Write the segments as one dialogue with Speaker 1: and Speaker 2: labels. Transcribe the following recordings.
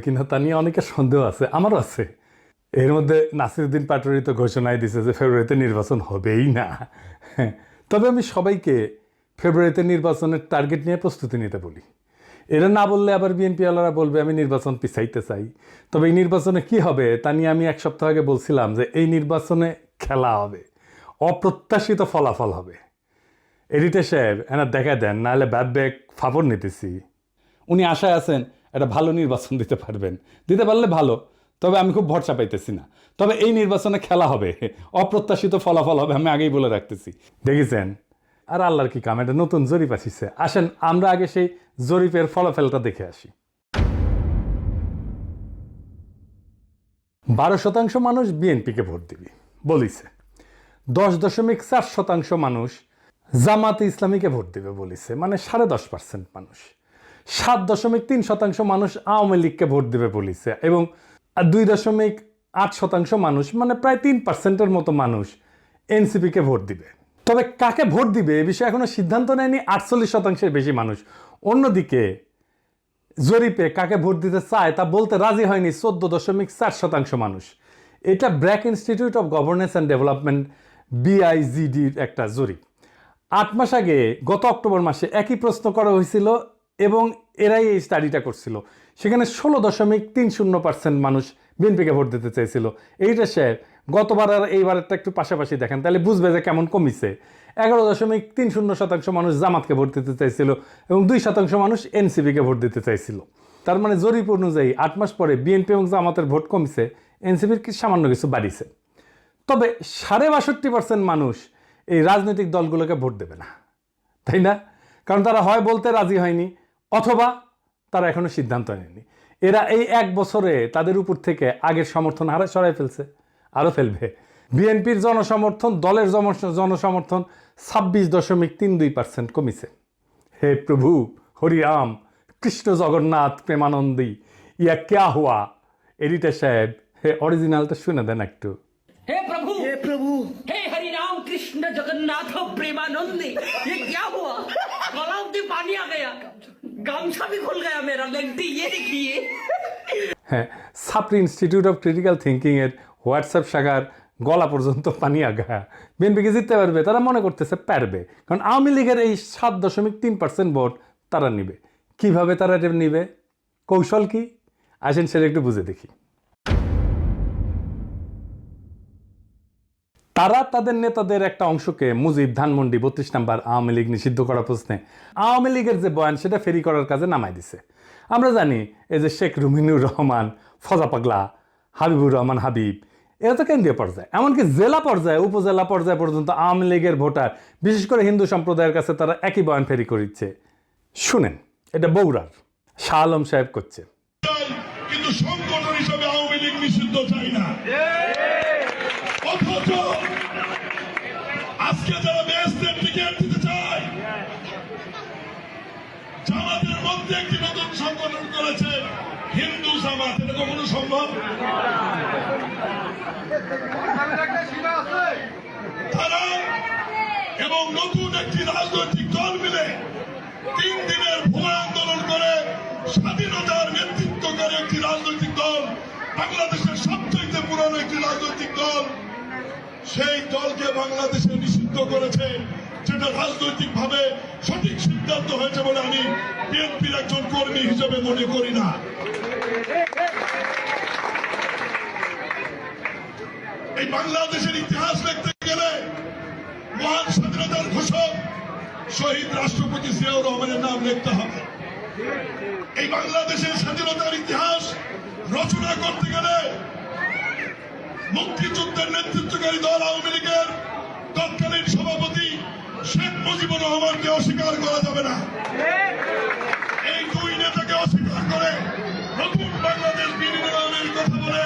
Speaker 1: কিন্তু তা নিয়ে অনেকের সন্দেহ আছে, আমারও আছে। এর মধ্যে নাসিরউদ্দিন পাটোয়ারি তো ঘোষণায় দিছে যে ফেব্রুয়ারিতে নির্বাচন হবেই না। তবে আমি সবাইকে ফেব্রুয়ারিতে নির্বাচনের টার্গেট নিয়ে প্রস্তুতি নিতে বলি। এরা না বললে আবার বিএনপিওয়ালারা বলবে আমি নির্বাচন পিছাইতে চাই। তবে এই নির্বাচনে কি হবে তা নিয়ে আমি এক সপ্তাহ আগে বলছিলাম যে এই নির্বাচনে খেলা হবে, অপ্রত্যাশিত ফলাফল হবে। এডিটর সাহেব এনার দেখা দেন, নাহলে ব্যাক ফাপড় নিতেছি। উনি আশায় আছেন একটা ভালো নির্বাচন দিতে পারবেন, দিতে পারলে ভালো, তবে আমি খুব ভরসা পাইতেছি না। তবে এই নির্বাচনে খেলা হবে, অপ্রত্যাশিত ফলাফল হবে, আমি আগেই বলে রাখতেছি। দেখেছেন? আর আল্লাহর কি কাম, এটা নতুন জরিপ আসিছে। আসেন আমরা আগে সেই জরিপের ফলাফলটা দেখে আসি। 12% মানুষ বিএনপিকে ভোট দিবি বলিছে। 10.4% মানুষ জামাতে ইসলামীকে ভোট দিবে বলিছে, মানে 10.5% মানুষ। 7.3% মানুষ আওয়ামী লীগকে ভোট দিবে বলিছে, এবং 2.8% মানুষ, মানে প্রায় 3%-এর মতো মানুষ এনসিপিকে ভোট দিবে। তবে কাকে ভোট দিবে এ বিষয়ে এখনো সিদ্ধান্ত নেয়নি 48%-এর বেশি মানুষ। অন্যদিকে জরিপে কাকে ভোট দিতে চায় তা বলতে রাজি হয়নি 14.4% মানুষ। এটা BRAC institute of governance and development, BIGDর একটা জরিপ। 8 মাস আগে গত অক্টোবর মাসে একই প্রশ্ন করা হয়েছিল এবং এরাই এই স্টাডিটা করছিল। সেখানে 16.30% মানুষ বিএনপিকে ভোট দিতে চেয়েছিল। এইটা সাহেব গতবার আর এইবারেরটা একটু পাশাপাশি দেখেন, তাহলে বুঝবে যে কেমন কমিছে। 11.30% মানুষ জামাতকে ভোট দিতে চাইছিল এবং 2% মানুষ এনসিপিকে ভোট দিতে চাইছিল। তার মানে জরিপ অনুযায়ী 8 মাস পরে বিএনপি এবং জামাতের ভোট কমিছে, এনসিপির সামান্য কিছু বাড়িছে। তবে 62% মানুষ এই রাজনৈতিক দলগুলোকে ভোট দেবে না, তাই না? কারণ তারা হয় বলতে রাজি হয়নি, অথবা তারা এখনো সিদ্ধান্ত নেয়নি। এরা এই 1 বছরে তাদের উপর থেকে আগের সমর্থন হারা সরাই ফেলছে, আরও ফেলবে। বিএনপির জনসমর্থন, দলের জনসমর্থন 26.32% কমিছে। হে প্রভু হরিরাম কৃষ্ণ জগন্নাথ প্রেমানন্দী, ইয়া ক্যা হুয়া। এডিটর সাহেব হে অরিজিনালটা শুনে দেন একটু।
Speaker 2: हे प्रभु हे हरि राम कृष्ण जगन्नाथ प्रेमानंदी, ये क्या हुआ? गला में पानी आ गया, गामछा भी खुल गया मेरा, लेंटी ये देखिए।
Speaker 1: হ্যাঁ, সাপ্রি ইনস্টিটিউট অফ ক্রিটিক্যাল থিঙ্কিং এর হোয়াটসঅ্যাপ শাখার গলা পর্যন্ত পানি আগা। বিএনপিকে জিততে পারবে, তারা মনে করতেছে পারবে, কারণ আওয়ামী লীগের এই 7.3% ভোট তারা নিবে। কিভাবে তারা এটা নিবে, কৌশল কি, আসেন সেটা একটু বুঝে দেখি। তারা তাদের নেতাদের একটা অংশকে মুজিব, ধানমন্ডি, 32 নম্বর আওয়ামী লীগ নিষিদ্ধ করা প্রশ্নে আওয়ামী লীগের যে বয়ান সেটা ফেরি করার কাজে নামাই দিছে। আমরা জানি এই যে শেখ রুমিনুর রহমান, ফজা পাগলা, হাবিবুর রহমান হাবিব, এরা তো কেন্দ্রীয় পর্যায়ে, এমনকি জেলা পর্যায়ে, উপজেলা পর্যায়ে পর্যন্ত আওয়ামী লীগের ভোটার, বিশেষ করে হিন্দু সম্প্রদায়ের কাছে তারা একই বয়ান ফেরি করিচ্ছে। শুনেন, এটা বগুড়ার শাহ আলম সাহেব করছে।
Speaker 3: কিন্তু সংগঠন হিসেবে আওয়ামী লীগ নিষিদ্ধ চাই না। অথচ আজকে যারা বেহেশতের টিকিট দিতে চায়, জামাতের মধ্যে একটি নতুন সংগঠন করেছে হিন্দু জামাত, এটা কখনো সম্ভব? তারা এবং নতুন একটি রাজনৈতিক দল মিলে 3 দিনের ভুয়া আন্দোলন করে স্বাধীনতার নেতৃত্ব করে একটি রাজনৈতিক দল, বাংলাদেশের সবচেয়ে পুরনো একটি রাজনৈতিক দল, সেই দলকে বাংলাদেশে নিষিদ্ধ করেছে, যেটা রাজনৈতিক ভাবে সঠিক সিদ্ধান্ত হয়েছে বলে আমি বিএনপির একজন কর্মী হিসেবে মনে করি না। এই বাংলাদেশের ইতিহাস লিখতে গেলে মহান স্বাধীনতার ঘোষক শহীদ রাষ্ট্রপতি জিয়াউর রহমানের নাম লিখতে হবে। এই বাংলাদেশের স্বাধীনতার ইতিহাস রচনা করতে গেলে মুক্তিযুদ্ধের নেতৃত্বকারী দল আওয়ামী লীগের তৎকালীন সভাপতি শেখ মুজিবুর রহমানকে অস্বীকার করা যাবে না। এই 2 নেতাকে অস্বীকার করে নতুন বাংলাদেশ বিনির্মাণের কথা বলে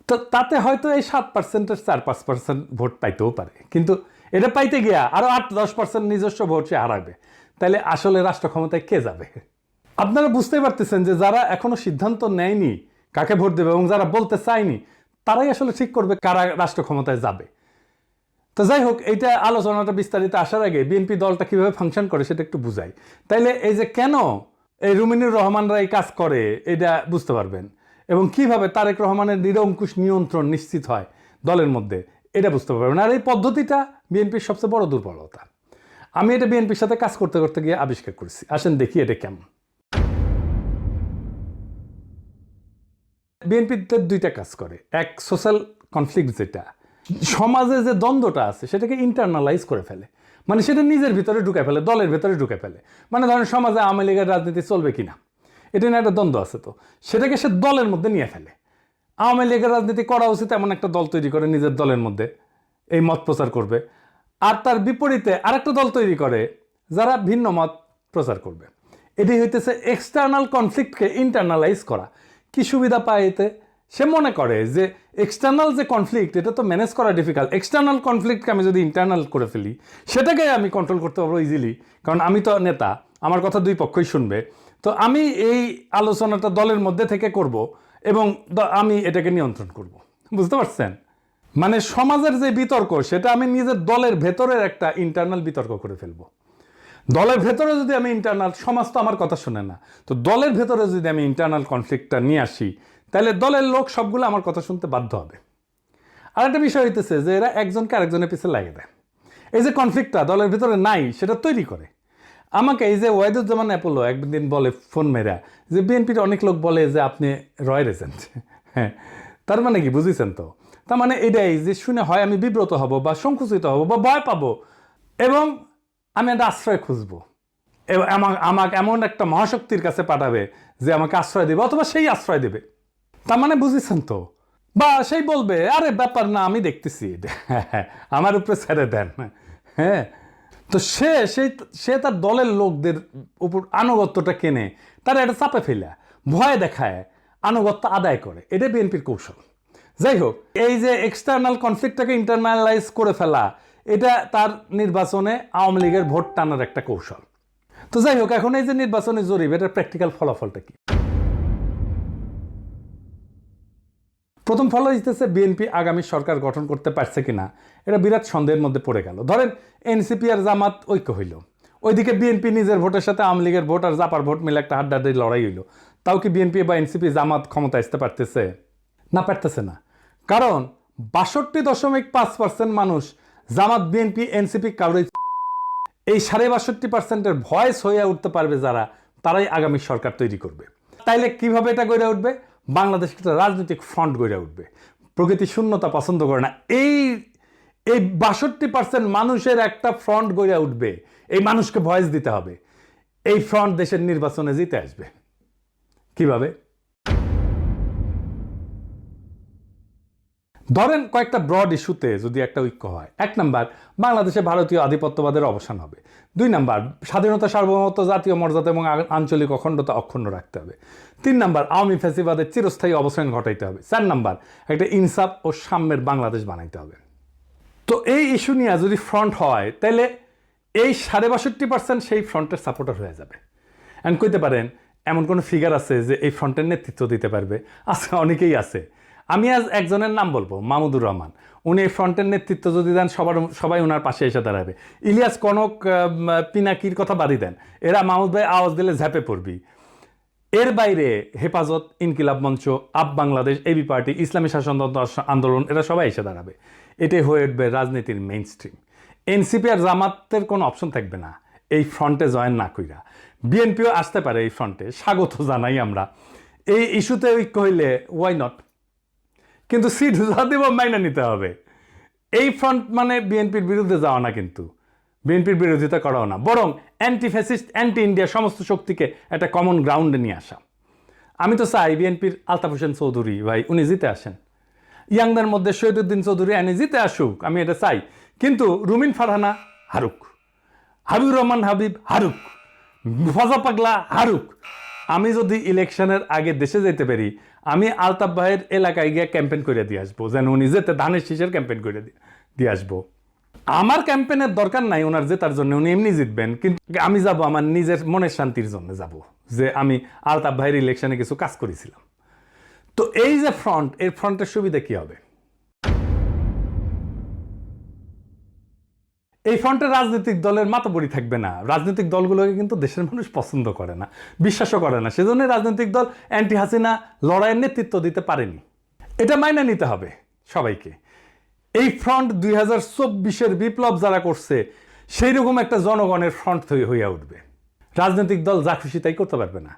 Speaker 1: তো তাতে হয়তো এই 7%-এর 4-5% ভোট পাইতেও পারে, কিন্তু এটা পাইতে গিয়া আরো 8-10% নিজস্ব ভোট সে হারাবে। তাহলে আসলে রাষ্ট্র ক্ষমতায় কে যাবে? আপনারা বুঝতেই পারতেছেন যে যারা এখনো সিদ্ধান্ত নেয়নি কাকে ভোট দেবে এবং যারা বলতে চায়নি, তারাই আসলে ঠিক করবে কারা রাষ্ট্র ক্ষমতায় যাবে। তো যাই হোক, এইটা আলোচনাটা বিস্তারিত আসার আগে বিএনপি দলটা কিভাবে ফাংশন করে সেটা একটু বুঝাই। তাইলে এই যে কেন এই রুমিনুর রহমানরা এই কাজ করে এটা বুঝতে পারবেন, এবং কিভাবে তারেক রহমানের নিরঙ্কুশ নিয়ন্ত্রণ নিশ্চিত হয় দলের মধ্যে এটা বুঝতে পারবেন। আর এই পদ্ধতিটা বিএনপির সবচেয়ে বড় দুর্বলতা। আমি এটা বিএনপির সাথে কাজ করতে করতে গিয়ে আবিষ্কার করেছি। আসেন দেখি এটা কেমন। বিএনপিতে দুইটা কাজ করে। এক, সোশ্যাল কনফ্লিক্ট, যেটা সমাজে যে দ্বন্দ্বটা আছে সেটাকে ইন্টারনালাইজ করে ফেলে, মানে সেটা নিজের ভিতরে ঢুকে ফেলে, দলের ভিতরে ঢুকে ফেলে। মানে ধরেন সমাজে আওয়ামী লীগের রাজনীতি চলবে কিনা, এটা নিয়ে একটা দ্বন্দ্ব আছে, তো সেটাকে সে দলের মধ্যে নিয়ে ফেলে। আওয়ামী লীগের রাজনীতি করা উচিত এমন একটা দল তৈরি করে নিজের দলের মধ্যে এই মত প্রচার করবে, আর তার বিপরীতে আরেকটা দল তৈরি করে যারা ভিন্ন মত প্রচার করবে। এটি হইতেছে এক্সটার্নাল কনফ্লিক্টকে ইন্টারনালাইজ করা। কি সুবিধা পায় এতে? সে মনে করে যে এক্সটার্নাল যে কনফ্লিক্ট এটা তো ম্যানেজ করা ডিফিকাল্ট, এক্সটার্নাল কনফ্লিক্টকে আমি যদি ইন্টারনাল করে ফেলি সেটাকে আমি কন্ট্রোল করতে পারবো ইজিলি, কারণ আমি তো নেতা, আমার কথা দুই পক্ষই শুনবে। তো আমি এই আলোচনাটা দলের মধ্যে থেকে করব এবং আমি এটাকে নিয়ন্ত্রণ করব। বুঝতে পারছেন? মানে সমাজের যে বিতর্ক সেটা আমি নিজের দলের ভেতরের একটা ইন্টারনাল বিতর্ক করে ফেলবো। দলের ভেতরে যদি আমি ইন্টারনাল, সমাজ তো আমার কথা শোনে না, তো দলের ভেতরে যদি আমি ইন্টারনাল কনফ্লিক্টটা নিয়ে আসি তাহলে দলের লোক সবগুলো আমার কথা শুনতে বাধ্য হবে। আর একটা বিষয় হইতেছে যে এরা একজনকে আরেকজনের পিছনে লাগিয়ে দেয়। এই যে কনফ্লিক্টটা দলের ভেতরে নাই সেটা তৈরি করে। আমাকে এই যে ওয়াহিদুজ্জামান অ্যাপোলো একদিন বলে ফোন মেরা যে বিএনপির অনেক লোক বলে যে আপনি রয়ের এজেন্ট। হ্যাঁ, তার মানে কি বুঝেছেন? তো তার মানে এটাই যে শুনে হয় আমি বিব্রত হব বা সংকুচিত হব বা ভয় পাবো, এবং আমি একটা আশ্রয় খুঁজবো, এবং আমাকে এমন একটা মহাশক্তির কাছে পাঠাবে যে আমাকে আশ্রয় দেবে, অথবা সেই আশ্রয় দেবে। তার মানে বুঝেছেন তো? বা সেই বলবে আরে ব্যাপার না, আমি দেখতেছি, আমার উপরে ছেড়ে দেন। হ্যাঁ, তো সে তার দলের লোকদের উপর আনুগত্যটা কেনে, তারা এটা চাপে ফেলা, ভয় দেখায়, আনুগত্য আদায় করে। এটা বিএনপির কৌশল। যাই হোক, এই যে এক্সটার্নাল কনফ্লিক্টটাকে ইন্টারনালাইজ করে ফেলা, এটা তার নির্বাচনে আওয়ামী লীগের ভোট টানার একটা কৌশল। তো যাই হোক, এখন এই যে নির্বাচনী জরিপ, এটার প্র্যাকটিক্যাল ফলাফলটা কি? প্রথম ফল হইতেছে বিএনপি আগামী সরকার গঠন করতে পারছে কিনা এটা বিরাট সন্দেহের মধ্যে পড়ে গেল। ধরেন এনসিপি আর জামাত ঐক্য হইল, ওইদিকে বিএনপি নিজের ভোটের সাথে আওয়ামী লীগের ভোট আর জাপার ভোট মিলে একটা হাড্ডাহাড্ডি লড়াই হইল। তাও কি বিএনপি বা এনসিপি জামাত ক্ষমতা আসতে পারতেছে? না, পারতেছে না। কারণ 62.5% মানুষ জামাত, বিএনপি, এনসিপি কাউরে, এই 62.5%-এর ভয়েস হয়ে উঠতে পারবে যারা, তারাই আগামী সরকার তৈরি করবে। তাইলে কিভাবে এটা গড়ে উঠবে? বাংলাদেশ একটা রাজনৈতিক ফ্রন্ট গড়ে উঠবে। প্রকৃতি শূন্যতা পছন্দ করে না। এই 62% মানুষের একটা ফ্রন্ট গড়ে উঠবে। এই মানুষকে ভয়েস দিতে হবে। এই ফ্রন্ট দেশের নির্বাচনে জিতে আসবে। কিভাবে? ধরেন কয়েকটা ব্রড ইস্যুতে যদি একটা ঐক্য হয়। 1 নাম্বার, বাংলাদেশে ভারতীয় আধিপত্যবাদের অবসান হবে। 2 নাম্বার, স্বাধীনতা, সার্বভৌমত্ব, জাতীয় মর্যাদা এবং আঞ্চলিক অখণ্ডতা অক্ষুণ্ণ রাখতে হবে। 3 নাম্বার, আওয়ামী ফ্যাসিবাদের চিরস্থায়ী অবসান ঘটাইতে হবে। 4 নাম্বার, একটা ইনসাফ ও সাম্যের বাংলাদেশ বানাইতে হবে। তো এই ইস্যু নিয়ে যদি ফ্রন্ট হয় তাহলে এই 62.5% সেই ফ্রন্টের সাপোর্টার হয়ে যাবে। এন্ড কইতে পারেন এমন কোনো ফিগার আছে যে এই ফ্রন্টের নেতৃত্ব দিতে পারবে? আছে, অনেকেই আছে। আমি আজ একজনের নাম বলবো, মাহমুদুর রহমান। উনি এই ফ্রন্টের নেতৃত্ব যদি দেন সবাই ওনার পাশে এসে দাঁড়াবে। ইলিয়াস কনক, পিনাকির কথা বাদই দেন, এরা মাহমুদ ভাই আওয়াজ দিলে ঝাঁপে পড়বি। এর বাইরে হেফাজত, ইনকিলাব মঞ্চ, আপ বাংলাদেশ, এবি পার্টি, ইসলামী শাসনতন্ত্র আন্দোলন, এরা সবাই এসে দাঁড়াবে। এটাই হয়ে উঠবে রাজনীতির মেইন স্ট্রিম। এনসিপি আর জামাতের কোনো অপশন থাকবে না এই ফ্রন্টে জয়েন না কইরা। বিএনপিও আসতে পারে এই ফ্রন্টে, স্বাগত জানাই আমরা। এই ইস্যুতে ঐক্য হইলে ওয়াই নট, কিন্তু সিট যা দেব মাইনা নিতে হবে। এই ফ্রন্ট মানে বিএনপির বিরুদ্ধে যাওয়া না, কিন্তু বিএনপির বিরোধিতা করাও না, বরং অ্যান্টি ফ্যাসিস্ট, অ্যান্টি ইন্ডিয়া সমস্ত শক্তিকে একটা কমন গ্রাউন্ডে নিয়ে আসা। আমি তো চাই বিএনপির আলতাফ হোসেন চৌধুরী ভাই উনি জিতে আসেন, ইয়াংদের মধ্যে শহীদুদ্দিন চৌধুরী এনে জিতে আসুক, আমি এটা চাই। কিন্তু রুমিন ফারহানা হারুক, হাবিবুর রহমান হাবিব হারুক, ফজা পাগলা হারুক। আমি যদি ইলেকশনের আগে দেশে যেতে পারি, আমি আলতাফ ভাইয়ের এলাকায় গিয়ে ক্যাম্পেইন করে দিয়ে আসবো, যেন উনি যেতে ধানের শীষের ক্যাম্পেইন করে দিয়ে আসবো। আমার ক্যাম্পেইনের দরকার নাই ওনার জেতার জন্য, উনি এমনি জিতবেন, কিন্তু আমি যাব আমার নিজের মনের শান্তির জন্য যাব, যে আমি আলতাফ ভাইয়ের ইলেকশনে কিছু কাজ করেছিলাম। তো এই যে ফ্রন্ট, এর ফ্রন্টের সুবিধা কি হবে? এই ফ্রন্টে রাজনৈতিক দলের মাতবরি থাকবে না। রাজনৈতিক দলগুলোকে কিন্তু দেশের মানুষ পছন্দ করে না, বিশ্বাসও করে না। সেজন্য রাজনৈতিক দল অ্যান্টি হাসিনা লড়াইয়ের নেতৃত্ব দিতে পারেনি। এটা মাইনে নিতে হবে সবাইকে। এই ফ্রন্ট 2024-এর বিপ্লব যারা করছে সেই রকম একটা জনগণের ফ্রন্ট হইয়া উঠবে। রাজনৈতিক দল যা খুশি তাই করতে পারবে না।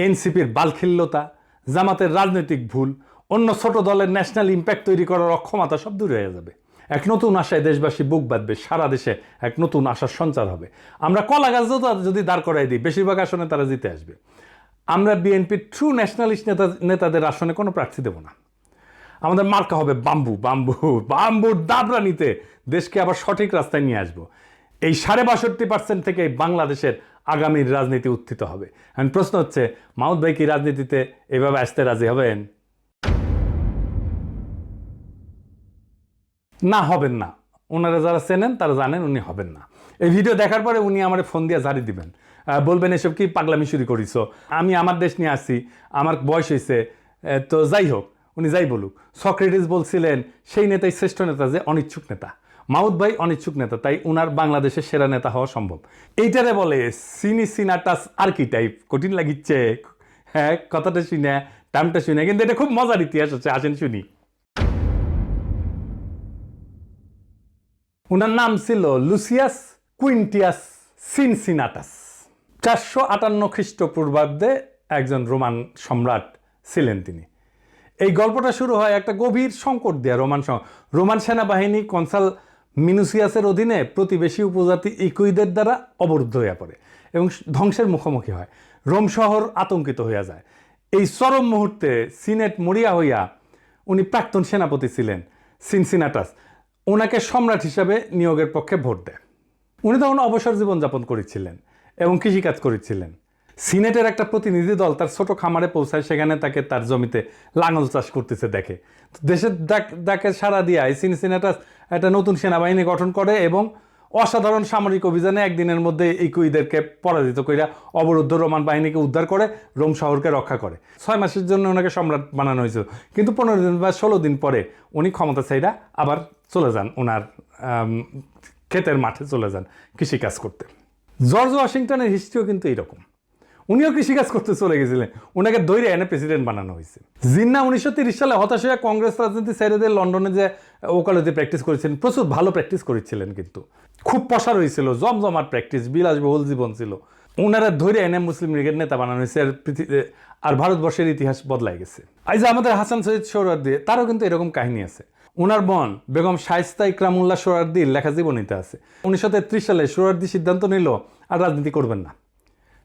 Speaker 1: এনসিপির বালখিল্যতা, জামাতের রাজনৈতিক ভুল, অন্য ছোট দলের ন্যাশনাল ইম্প্যাক্ট তৈরি করার অক্ষমতা সব দূর হয়ে যাবে। এক নতুন আশায় দেশবাসী বুক বাঁধবে, সারা দেশে এক নতুন আশার সঞ্চার হবে। আমরা কলা গাছও যদি দাঁড় করাই দিই, বেশিরভাগ আসনে তারা জিতে আসবে। আমরা বিএনপির ট্রু ন্যাশনালিস্ট নেতাদের আসনে কোনো প্রার্থী দেব না। আমাদের মার্কা হবে বাম্বু। বাম্বুর দাবরা নিতে দেশকে আবার সঠিক রাস্তায় নিয়ে আসবো। এই 62% থেকে বাংলাদেশের আগামীর রাজনীতি উত্থিত হবে। এখন প্রশ্ন হচ্ছে, মাহমুদ ভাই কি রাজনীতিতে এভাবে আসতে রাজি হবেন? না, হবেন না। ওনারা যারা চেনেন তারা জানেন উনি হবেন না। এই ভিডিও দেখার পরে উনি আমার ফোন দিয়ে ঝাড়ি দিবেন, বলবেন এসব কি পাগলামি শুরু করিস, আমি আমার দেশ নিয়ে আসছি, আমার বয়স হয়েছে। তো যাই হোক, উনি যাই বলুক, সক্রেটিস বলছিলেন সেই নেতাই শ্রেষ্ঠ নেতা যে অনিচ্ছুক নেতা। মাহমুদ ভাই অনিচ্ছুক নেতা, তাই উনার বাংলাদেশের সেরা নেতা হওয়া সম্ভব। এইটারে বলে সিনাটাস আর্কিটাইপ। কঠিন লাগিচ্ছে হ্যাঁ কথাটা শুনে, টার্মটা শুনে, কিন্তু এটা খুব মজার ইতিহাস আছে, আসেন শুনি। উনার নাম ছিল লুসিয়াস কুইন্টিয়াস সিনসিনাটাস। 458 খ্রিস্টপূর্বাব্দে একজন রোমান সম্রাট ছিলেন তিনি। এই গল্পটা শুরু হয় একটা গভীর সংকট দিয়ে। রোমান সেনাবাহিনী কনসাল মিনুসিয়াসের অধীনে প্রতিবেশী উপজাতি ইকুইদের দ্বারা অবরুদ্ধ হয়ে পড়ে এবং ধ্বংসের মুখোমুখি হয়। রোম শহর আতঙ্কিত হইয়া যায়। এই চরম মুহূর্তে সিনেট মরিয়া হইয়া, উনি প্রাক্তন সেনাপতি ছিলেন সিনসিনাটাস, ওনাকে সম্রাট হিসাবে নিয়োগের পক্ষে ভোট দেয়। উনি তখন অবসর জীবনযাপন করেছিলেন এবং কৃষিকাজ করেছিলেন। সিনেটের একটা প্রতিনিধি দল তার ছোট খামারে পৌঁছায়, সেখানে তাকে তার জমিতে লাঙল চাষ করতেছে দেখে। দেশের ডাকে সাড়া দিয়ে সিনসিনাটাস একটা নতুন সেনাবাহিনী গঠন করে এবং অসাধারণ সামরিক অভিযানে একদিনের মধ্যে ইকুইদেরকে পরাজিত কইরা অবরুদ্ধ রোমান বাহিনীকে উদ্ধার করে রোম শহরকে রক্ষা করে। 6 মাসের জন্য ওনাকে সম্রাট বানানো হয়েছিল, কিন্তু 15 দিন বা 16 দিন পরে উনি ক্ষমতা চাইরা আবার চলে যান, ওনার ক্ষেতের মাঠে চলে যান কৃষিকাজ করতে। জর্জ ওয়াশিংটনের হিস্ট্রিও কিন্তু এইরকম। উনিও কৃষিকাজ করতে চলে গেছিলেন, ওনাকে দৈরে এনে প্রেসিডেন্ট বানানো হয়েছে। জিন্না 1930 সালে হতাশ হয়ে কংগ্রেস রাজনীতি ছেড়ে দিয়ে লন্ডনে যে ওকালতি প্র্যাকটিস করেছিলেন, প্রচুর ভালো প্র্যাকটিস করেছিলেন, কিন্তু খুব প্রসার হয়েছিল, জমজমাট প্র্যাকটিস, বিলাসবহুল জীবন ছিল। ওনারা ধৈরে এনে মুসলিম লীগের নেতা বানানো হয়েছে, আর ভারতবর্ষের ইতিহাস বদলাই গেছে। এই যে আমাদের হাসান সৈয়দ সোহরাওয়ার্দী, তারও কিন্তু এরকম কাহিনী আছে। ওনার বোন বেগম শায়েস্তা ইকরামুল্লাহ সোহরাওয়ার্দীর লেখা জীবনীতে আছে। 1933 সালে সোহরাওয়ার্দী সিদ্ধান্ত নিল আর রাজনীতি করবেন না।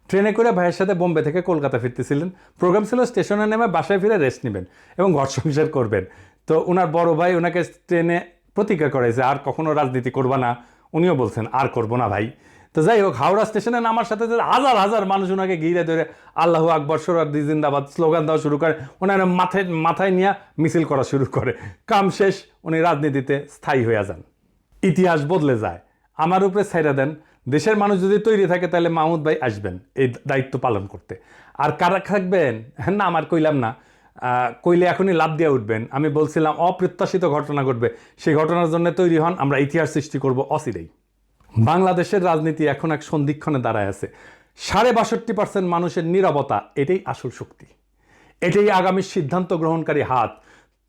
Speaker 1: ট্রেনে করে ভাইয়ের সাথে বোম্বে থেকে কলকাতা ফিরতেছিলেন। প্রোগ্রাম ছিল স্টেশনে নেমে বাসায় ফিরে রেস্ট নেবেন এবং ঘর সংসার করবেন। তো ওনার বড় ভাই ওনাকে ট্রেনে প্রতিজ্ঞা করেছে আর কখনো রাজনীতি করবা না। উনিও বলছেন আর করবো না ভাই। তো যাই হোক, হাওড়া স্টেশনে নামার সাথে হাজার হাজার মানুষ ওনাকে ঘিরে ধরে আল্লাহু আকবর, সোহরাওয়ার্দী জিন্দাবাদ স্লোগান দেওয়া শুরু করে। ওনার মাথায় নিয়ে মিছিল করা শুরু করে। কাম শেষ, উনি রাজনীতিতে স্থায়ী হয়ে যান। ইতিহাস বদলে যায়। আমার উপরে ছাইরা দেন, দেশের মানুষ যদি তৈরি থাকে তাহলে মাহমুদ ভাই আসবেন এই দায়িত্ব পালন করতে। আর কারা থাকবেন না আমার কইলাম না, কইলে এখনই লাভ দিয়ে উঠবেন। আমি বলছিলাম অপ্রত্যাশিত ঘটনা ঘটবে, সেই ঘটনার জন্য তৈরি হন, আমরা ইতিহাস সৃষ্টি করব অচিরেই। বাংলাদেশের রাজনীতি এখন এক সন্ধিক্ষণে দাঁড়ায় আছে। 62% মানুষের নীরবতা, এটাই আসল শক্তি, এটাই আগামীর সিদ্ধান্ত গ্রহণকারী হাত।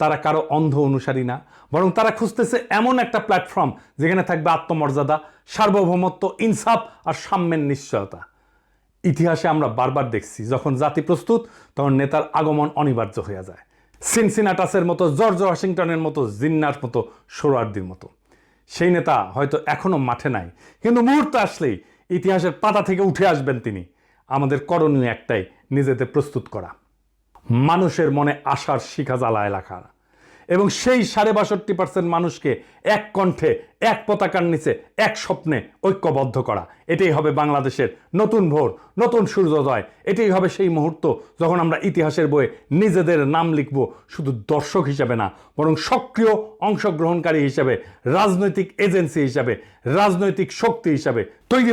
Speaker 1: তারা কারো অন্ধ অনুসারী না, বরং তারা খুঁজতেছে এমন একটা প্ল্যাটফর্ম যেখানে থাকবে আত্মমর্যাদা, সার্বভৌমত্ব, ইনসাফ আর সাম্যের নিশ্চয়তা। ইতিহাসে আমরা বারবার দেখছি, যখন জাতি প্রস্তুত তখন নেতার আগমন অনিবার্য হয়ে যায়। সিনসিনাটাসের মতো, জর্জ ওয়াশিংটনের মতো, জিন্নার মতো, সোহরাওয়ার্দীর মতো। সেই নেতা হয়তো এখনো মাঠে নাই, কিন্তু মুহূর্ত আসলেই ইতিহাসের পাতা থেকে উঠে আসবেন তিনি। আমাদের করণীয় একটাই, নিজেদের প্রস্তুত করা, মানুষের মনে আশার শিখা জ্বালায় রাখা এবং সেই 62% মানুষকে এক কণ্ঠে, এক পতাকার নিচে, এক স্বপ্নে ঐক্যবদ্ধ করা। এটাই হবে বাংলাদেশের নতুন ভোর, নতুন সূর্যোদয়। এটাই হবে সেই মুহূর্ত যখন আমরা ইতিহাসের বইয়ে নিজেদের নাম লিখব, শুধু দর্শক হিসাবে না, বরং সক্রিয় অংশগ্রহণকারী হিসাবে, রাজনৈতিক এজেন্সি হিসাবে, রাজনৈতিক শক্তি হিসাবে তৈরি